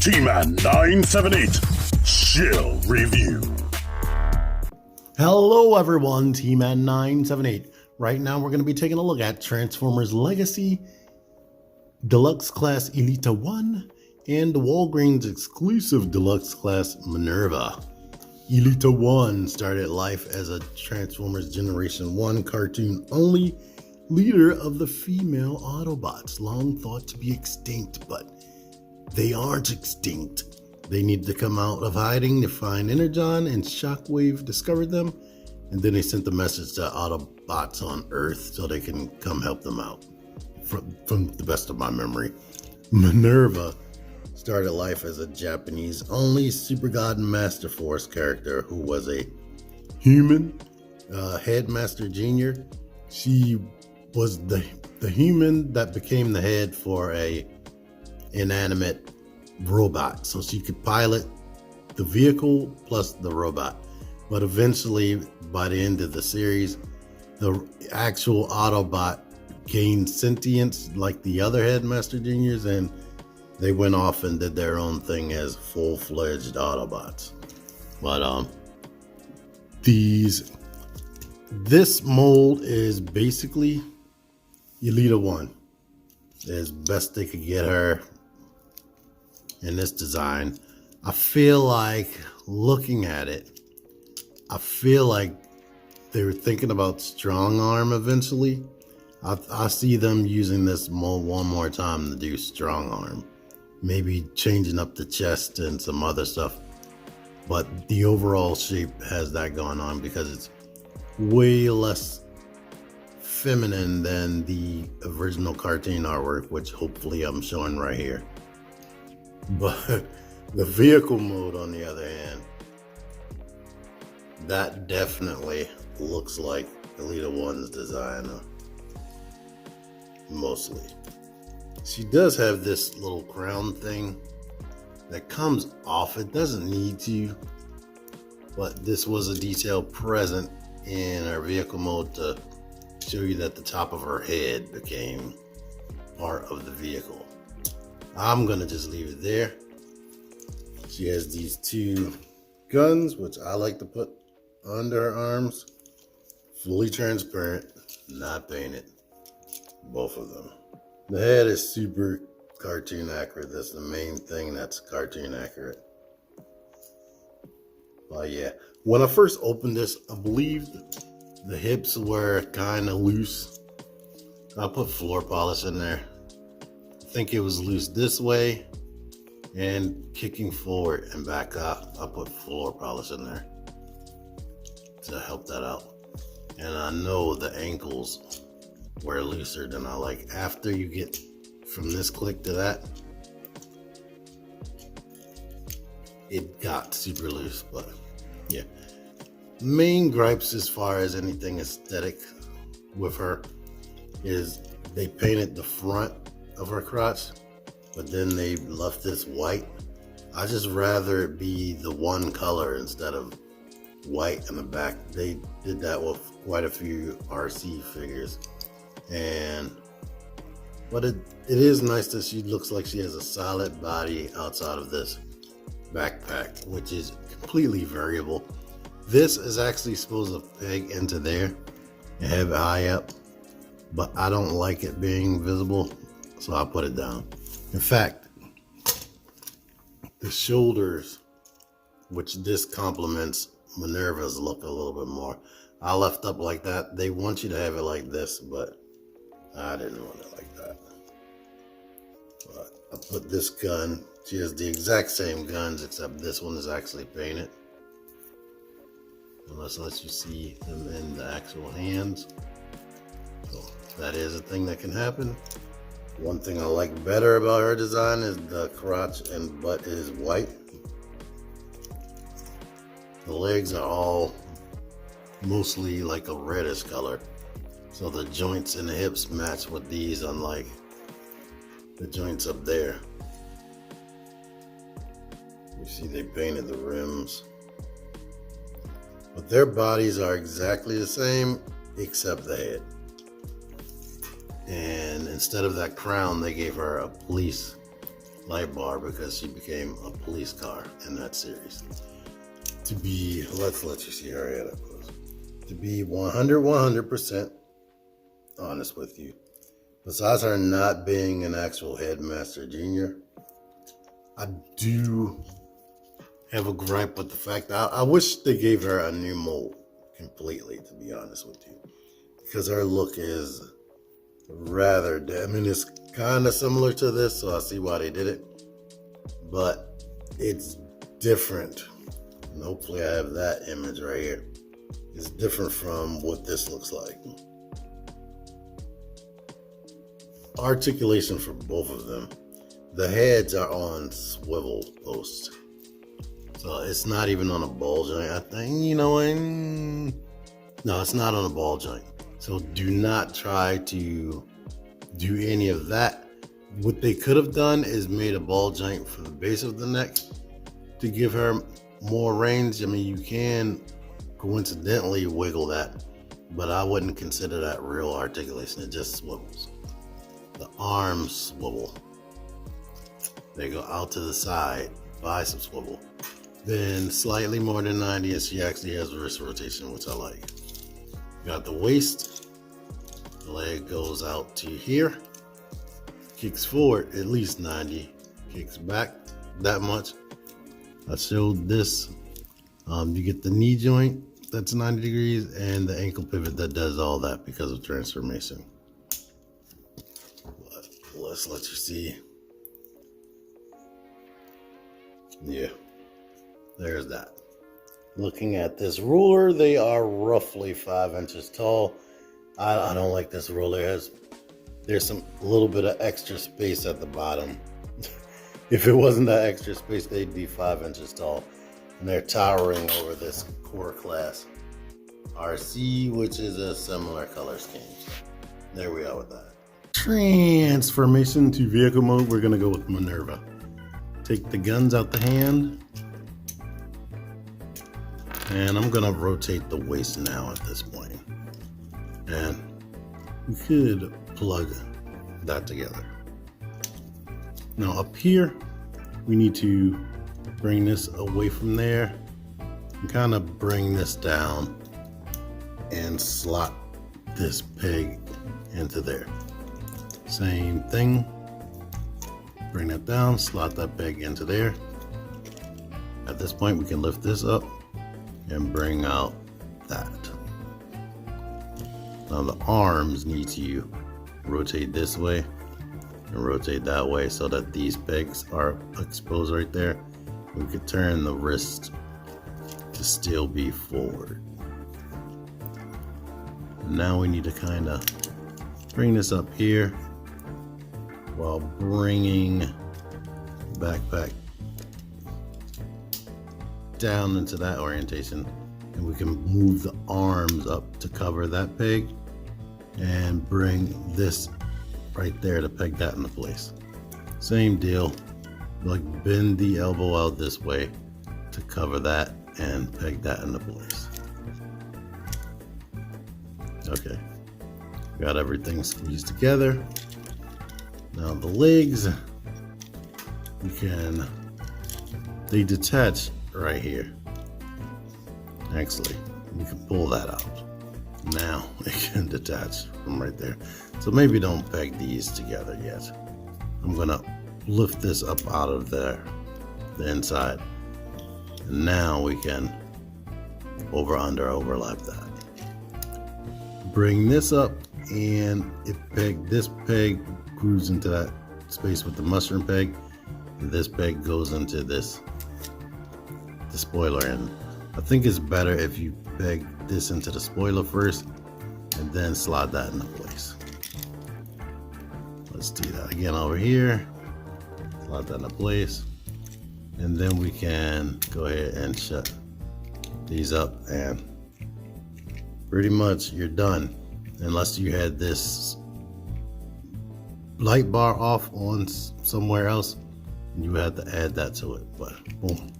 T-Man 978 Shill Review. Hello everyone, T-Man 978. Right now we're going to be taking a look at Transformers Legacy, Deluxe Class Elita-1, and Walgreens Exclusive Deluxe Class Minerva. Elita-1 started life as a Transformers Generation 1 cartoon-only leader of the female Autobots, long thought to be extinct, but they aren't extinct. They need to come out of hiding to find Energon, and Shockwave discovered them, and then they sent the message to Autobots on Earth so they can come help them out, from the best of my memory. Minerva started life as a Japanese-only Super God Master Force character who was a human Headmaster Jr. She was the human that became the head for a inanimate robot, so she could pilot the vehicle plus the robot. But eventually, by the end of the series, the actual Autobot gained sentience like the other Headmaster Juniors, and they went off and did their own thing as full-fledged Autobots. But this mold is basically Elita-1. As best they could get her in this design. I feel like, looking at it, I feel like they were thinking about strong arm eventually. I see them using this mold one more time to do strong arm. Maybe changing up the chest and some other stuff. But the overall shape has that going on because it's way less feminine than the original cartoon artwork, which hopefully I'm showing right here. But the vehicle mode, on the other hand, that definitely looks like Elita-1's design, mostly. She does have this little crown thing that comes off. It doesn't need to, but this was a detail present in her vehicle mode to show you that the top of her head became part of the vehicle. I'm gonna just leave it there. She has these two guns, which I like to put under her arms. Fully transparent, not painted. Both of them. The head is super cartoon accurate. That's the main thing that's cartoon accurate. But yeah, when I first opened this, I believe the hips were kind of loose. I put floor polish in there. I think it was loose this way, and kicking forward and back up, I put floor polish in there to help that out. And I know the ankles were looser than I like. After you get from this click to that, it got super loose. But yeah, main gripes as far as anything aesthetic with her is they painted the front of her crotch, but then they left this white. I just rather it be the one color instead of white in the back. They did that with quite a few RC figures, but it is nice that she looks like she has a solid body outside of this backpack, which is completely variable. This is actually supposed to peg into there and have it high up, but I don't like it being visible, so I put it down. In fact, the shoulders, which this complements Minerva's look a little bit more, I left up like that. They want you to have it like this, but I didn't want it like that. But I put this gun. She has the exact same guns, except this one is actually painted. And this lets you see them in the actual hands. So that is a thing that can happen. One thing I like better about her design is the crotch and butt is white. The legs are all mostly like a reddish color. So the joints and the hips match with these, unlike the joints up there. You see they painted the rims. But their bodies are exactly the same except the head. And instead of that crown, they gave her a police light bar because she became a police car in that series. To be, let's let you see her head up close. To be 100% honest with you, besides her not being an actual headmaster junior, I do have a gripe with the fact that I wish they gave her a new mold completely, to be honest with you, because her look is rather, I mean, it's kind of similar to this, so I see why they did it, but it's different. And hopefully I have that image right here. It's different from what this looks like. Articulation for both of them. The heads are on swivel posts, so it's not even on a ball joint. I think, you know, no, it's not on a ball joint. So do not try to do any of that. What they could have done is made a ball joint for the base of the neck to give her more range. I mean, you can coincidentally wiggle that, but I wouldn't consider that real articulation. It just swivels. The arms swivel. They go out to the side, bicep swivel. Then slightly more than 90, and she actually has wrist rotation, which I like. Got the waist. The leg goes out to here. Kicks forward at least 90. Kicks back that much. I showed this. You get the knee joint that's 90 degrees and the ankle pivot that does all that because of transformation. But let's let you see. Yeah, there's that. Looking at this ruler, they are roughly 5 inches tall. I don't like this ruler. There's a little bit of extra space at the bottom. If it wasn't that extra space, they'd be 5 inches tall. And they're towering over this core class RC, which is a similar color scheme. So there we are with that. Transformation to vehicle mode, we're gonna go with Minerva. Take the guns out the hand. And I'm gonna rotate the waist now at this point. And we could plug that together. Now up here, we need to bring this away from there and kind of bring this down and slot this peg into there. Same thing. Bring that down, slot that peg into there. At this point, we can lift this up and bring out that. Now the arms need to rotate this way and rotate that way so that these pegs are exposed right there. We could turn the wrist to still be forward. And now we need to kind of bring this up here while bringing the backpack down into that orientation, and we can move the arms up to cover that peg and bring this right there to peg that into place. Same deal, like bend the elbow out this way to cover that and peg that into place. Okay, got everything squeezed together. Now the legs, they detach right here. Actually, we can pull that out. Now it can detach from right there. So maybe don't peg these together yet. I'm gonna lift this up out of there, the inside. And now we can overlap that. Bring this up, and this peg grooves into that space with the mushroom peg. And this peg goes into the spoiler, and I think it's better if you peg this into the spoiler first and then slide that into place. Let's do that again over here. Slide that into place, and then we can go ahead and shut these up, and pretty much you're done, unless you had this light bar off on somewhere else and you had to add that to it. But boom,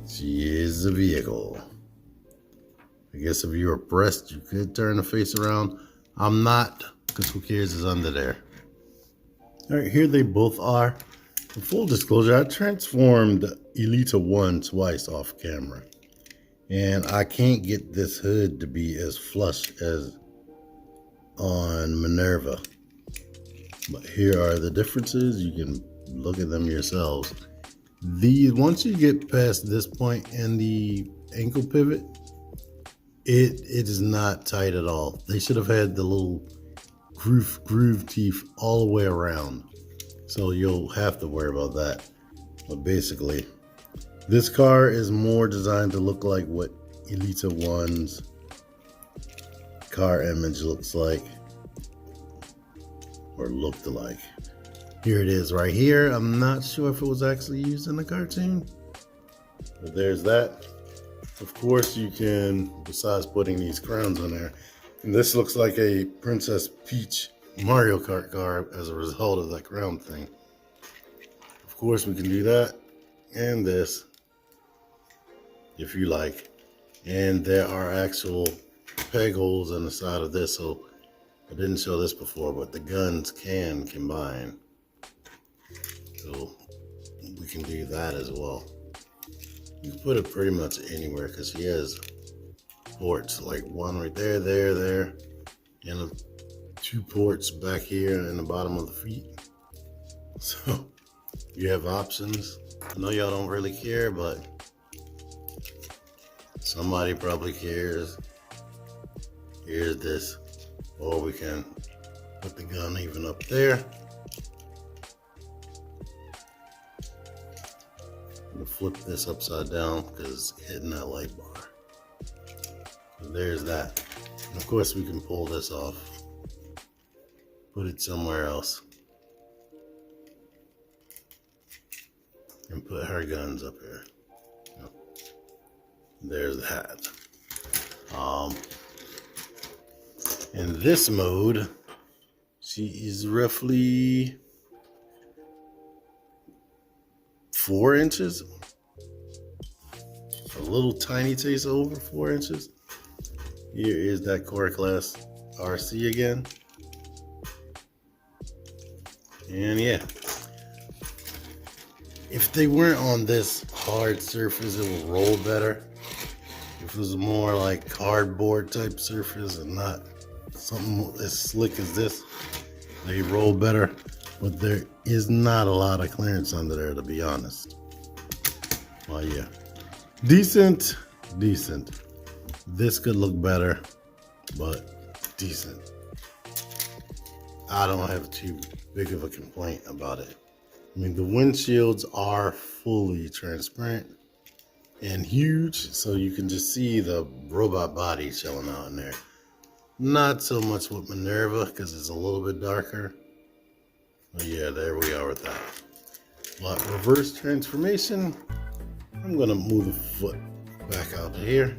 she is a vehicle. I guess if you were pressed, you could turn the face around. I'm not, because who cares, is under there. All right, here they both are. For full disclosure, I transformed Elita-1 twice off camera. And I can't get this hood to be as flush as on Minerva. But here are the differences. You can look at them yourselves. Once you get past this point in the ankle pivot, it is not tight at all. They should have had the little groove teeth all the way around. So you'll have to worry about that. But basically, this car is more designed to look like what Elita-1's car image looks like, or looked like. Here it is right here. I'm not sure if it was actually used in the cartoon, but there's that. Of course, you can, besides putting these crowns on there, and this looks like a Princess Peach Mario Kart car as a result of that crown thing. Of course, we can do that and this if you like. And there are actual peg holes on the side of this, so I didn't show this before, but the guns can combine. So we can do that as well. You can put it pretty much anywhere because she has ports, like one right there, there, and two ports back here in the bottom of the feet. So you have options. I know y'all don't really care, but somebody probably cares. Here's this. Or we can put the gun even up there. I'm gonna flip this upside down because it's hitting that light bar. So there's that. And of course we can pull this off. Put it somewhere else. And put her guns up here. There's that. In this mode, she is roughly 4 inches. A little tiny taste over 4 inches. Here is that Core Class RC again. And yeah, if they weren't on this hard surface, it would roll better. If it was more like cardboard type surface and not something as slick as this, they roll better. But there is not a lot of clearance under there, to be honest. Well, yeah, decent. This could look better, but decent. I don't have too big of a complaint about it. I mean, the windshields are fully transparent and huge, so you can just see the robot body chilling out in there. Not so much with Minerva because it's a little bit darker. But yeah, there we are with that. But reverse transformation, I'm gonna move the foot back out to here.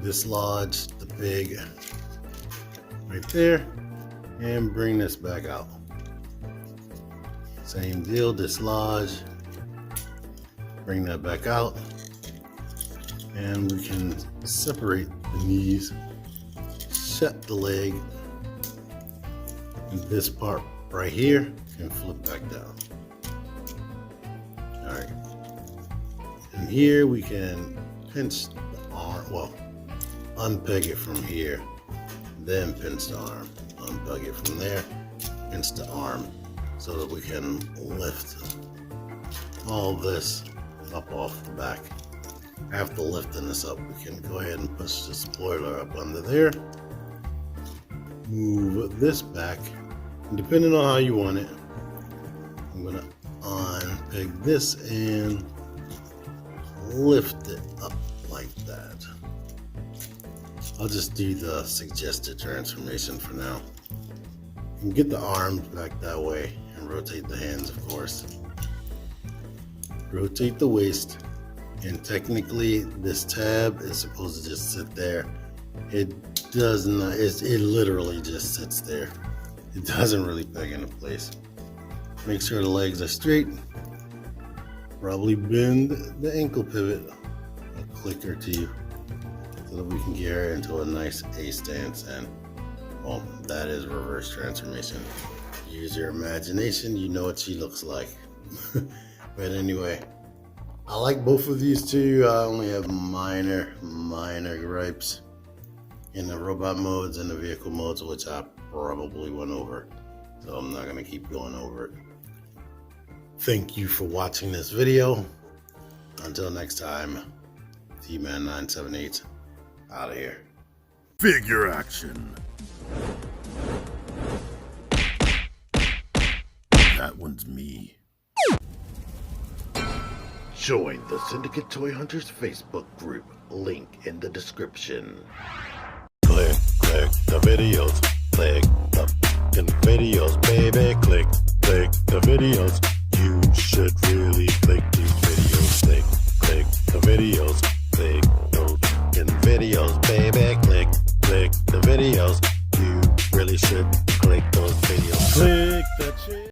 Dislodge the pig right there and bring this back out. Same deal, dislodge, bring that back out, and we can separate the knees, shut the leg, and this part right here can flip back down. All right, and here we can pinch the arm, well, unpeg it from here, then pinch the arm, unpeg it from there, pinch the arm, so that we can lift all this up off the back. After lifting this up, we can go ahead and push the spoiler up under there, move this back, and depending on how you want it, I'm gonna unpeg this and lift it up like that. I'll just do the suggested transformation for now. You can get the arms back that way and rotate the hands, of course. Rotate the waist, and technically this tab is supposed to just sit there. It does not, it literally just sits there. It doesn't really peg into place. Make sure the legs are straight. Probably bend the ankle pivot a click or two so that we can get her into a nice A stance, and well, that is reverse transformation. use your imagination. You know what she looks like. But anyway, I like both of these two. I only have minor gripes in the robot modes and the vehicle modes, which I probably went over. So I'm not going to keep going over it. Thank you for watching this video. Until next time, T-Man978 out of here. Figure action. That one's me. Join the Syndicate Toy Hunters Facebook group. Link in the description. Click the videos. Click the fucking videos, baby. Click the videos. You should really click these videos. Click the videos.